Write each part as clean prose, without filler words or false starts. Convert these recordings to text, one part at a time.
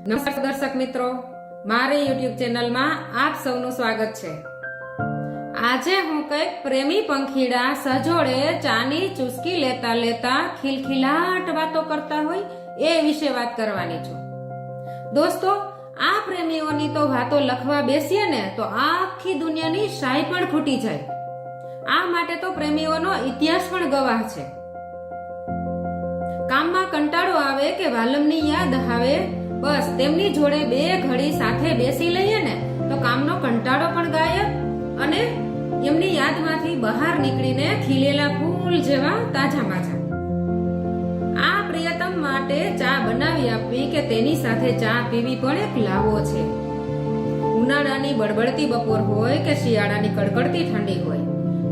નમસ્કાર દર્શક મિત્રો, મારી યુટ્યુબ ચેનલમાં આપ સૌનું સ્વાગત છે। આજે હું કંઈક પ્રેમી પંખીડા સજોડે ચાની ચુસ્કી લેતા લેતા ખિલખિલાટ વાતો કરતા હોય એ વિશે વાત કરવાની છું। દોસ્તો, આ પ્રેમીઓની તો વાતો લખવા બેસીએ ને તો આખી દુનિયાની શાય પણ ખૂટી જાય। આ માટે તો પ્રેમીઓનો ઇતિહાસ પણ ગવાહ છે। કામમાં કંટાળો આવે કે વાલમની યાદ આવે, બસ તેમની જોડે બે ઘડી સાથે બેસી લઈએ ને તો કામનો કંટાળો પણ ગાયબ અને એમની યાદમાંથી બહાર નીકળીને ખીલેલા ફૂલ જેવા તાજા માજા। આ પ્રિયતમ માટે ચા બનાવી આપવી કે તેની સાથે ચા પીવી પણ એક લાવો છે। ઉનાળાની બળબડતી બપોર હોય કે શિયાળાની કડકડતી ઠંડી હોય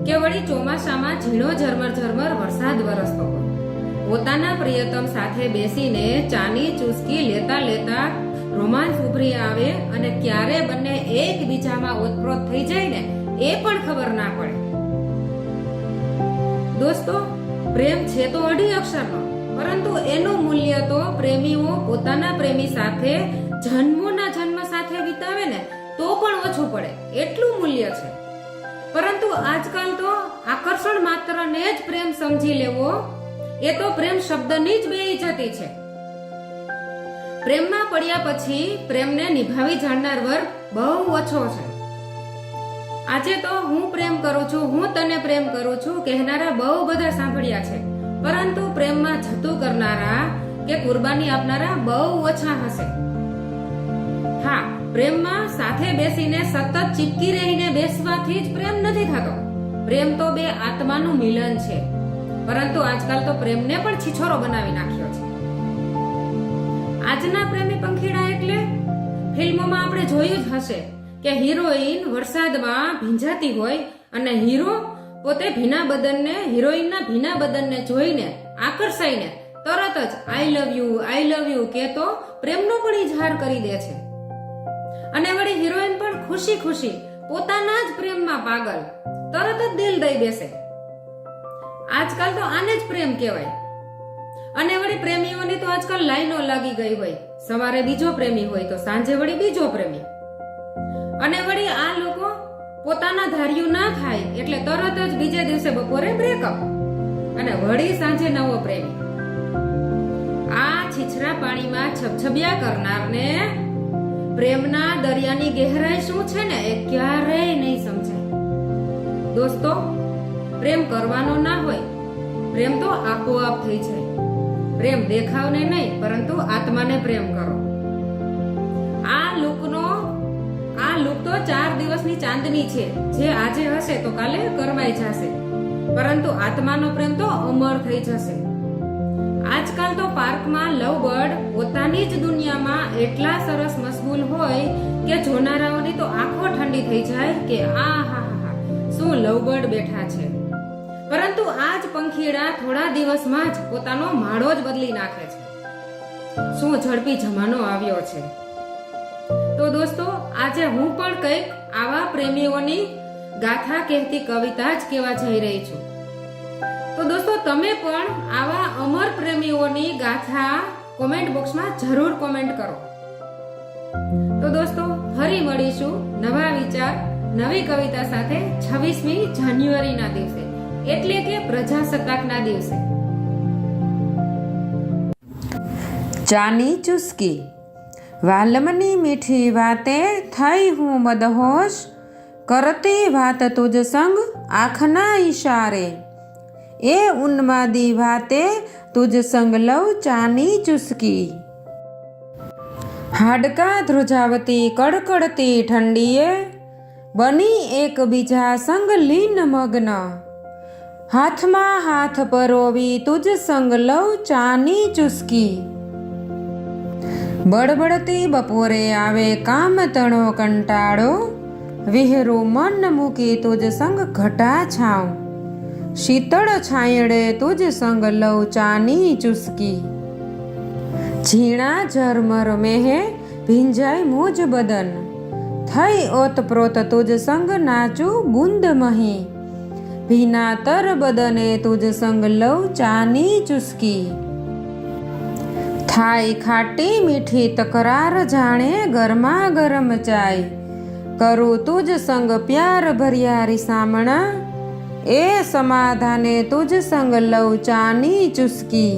કે વળી ચોમાસામાં ઝીણો ઝરમર વરસાદ વરસતો હોય, પોતાના પ્રિયતમ સાથે બેસીને ચાની ચુસ્કી લેતા લેતા રોમાંસ ઉભરી આવે અને ક્યારે બંને એકબીજામાં ઓતપ્રોત થઈ જાય ને એ પણ ખબર ના પડે। દોસ્તો, પ્રેમ છે તો અઢી અક્ષરનો, પરંતુ એનું મૂલ્ય તો પ્રેમીઓ પોતાના પ્રેમી સાથે જન્મોના જન્મ સાથે વિતાવે ને તો પણ ઓછું પડે એટલું મૂલ્ય છે। પરંતુ આજકાલ તો આકર્ષણ માત્રને જ પ્રેમ સમજી લેવો એ તો પ્રેમ શબ્દની જ બેઇજ્જતી છે। પ્રેમમાં પડ્યા પછી પ્રેમને નિભાવી જાણનાર વર્ગ બહુ ઓછો છે। આજે તો હું પ્રેમ કરું છું, હું તને પ્રેમ કરું છું કહેનારા બહુ બધા સાંભળ્યા છે, પરંતુ પ્રેમમાં જતું કરનારા કે કુરબાની આપનારા બહુ ઓછા હશે। હા, પ્રેમમાં સાથે બેસીને સતત ચીપકી રહીને બેસવાથી જ પ્રેમ નથી થતો। પ્રેમ તો બે આત્માનું મિલન છે, પરંતુ આજકાલ તો પ્રેમને પણ છીછોરો બનાવી નાખ્યો છે। આજના પ્રેમી પંખીડા એટલે ફિલ્મોમાં આપણે જોયું જ હશે કે હિરોઈન વરસાદમાં ભીંજાતી હોય અને હીરો પોતે હિરોઈનના ભીના બદનને જોઈને આકર્ષાઈને તરત જ આઈ લવ યુ કહેતો પ્રેમનો પણ ઇઝહાર કરી દે છે। અને વળી હિરોઈન પણ ખુશી ખુશી પોતાના જ પ્રેમમાં પાગલ તરત જ દિલ દઈ બેસે। આજકાલ તો આને જ પ્રેમ કહેવાય। અને વળી પ્રેમીઓની તો આજકાલ લાઈનો લાગી ગઈ હોય, સવારે બીજો પ્રેમી હોય તો સાંજે વળી બીજો પ્રેમી। અને વળી આ લોકો પોતાના ધાર્યું ના થાય એટલે તરત જ બીજે દિવસે બપોરે બ્રેકઅપ અને વળી સાંજે નવો પ્રેમી। આ છીછરા પાણીમાં છબછબિયા કરનારને પ્રેમના દરિયાની ગહેરાઈ શું છે ને એ ક્યારેય નહીં સમજાય। દોસ્તો, પ્રેમ કરવાનો ના હોય, પ્રેમ તો આપોઆપ થઈ જાય। પ્રેમ દેખાવને નહીં પરંતુ આત્માને પ્રેમ કરો। આ લુક તો 4 દિવસની ચાંદની છે, જે આજે હશે તો કાલે કરવાઈ જશે, પરંતુ આત્માનો પ્રેમ તો અમર થઈ જશે। આજકાલ તો પાર્કમાં લવબર્ડ પોતાની જ દુનિયામાં એટલા સરસ મશગુલ હોય કે જોનારાઓની તો આંખો ઠંડી થઈ જાય કે આ હા શું લવબર્ડ બેઠા છે। પરંતુ આ જ પંખીડા થોડા દિવસમાં જ પોતાનો માળો જ બદલી નાખે છે। શું ઝડપી જમાનો આવ્યો છે। તો દોસ્તો, આજે હું પણ કંઈક આવા પ્રેમીઓની ગાથા કહેતી કવિતા જ કહેવા જઈ રહી છું। તો દોસ્તો, તમે પણ આવા અમર પ્રેમીઓની ગાથા કોમેન્ટ બોક્સમાં જરૂર કોમેન્ટ કરો। તો દોસ્તો, ફરી મળીશું નવા વિચાર નવી કવિતા સાથે 26મી જાન્યુઆરીના દિવસે, એટલે કે પ્રજાસત્તાકના દિવસે। ચાની ચુસ્કી। વાલમની મીઠી વાતે થઈ હું મદહોશ, કરતી વાત તુજ સંગ આંખના ઈશારે, એ ઉન્માદી વાતે તુજ સંગ લઉં ચાની ચુસ્કી। હાડકા ધ્રુજાવતી કડકડતી ઠંડીએ, બની એકબીજા સંગ લીન મગ્ન, હાથમાં હાથ પરોવી તુજ સંગ લઉં ચાની ચુસ્કી। બળબડતી બપોરે આવે કામ તણો કંટાળો, વિહરું મન મૂકી તુજ સંગ ઘટા છાંવ, શીતળ છાંયડે તુજ સંગ લઉં ચાની ચુસ્કી। ઝીણા ઝરમર મેહે ભીંજાય મુજ બદન, થઈ ઓતપ્રોત તુજ સંગ નાચું બુંદ મહી, ભીના તર બદને તુજ સંગ લઉં ચાની ચુસ્કી। થાય ખાટી મીઠી તકરાર જાણે ગરમા ગરમ ચાય, કરું તુજ સંગ પ્યાર ભર્યા રીસામણા, એ સમાધાને તુજ સંગ લઉં ચાની ચુસ્કી.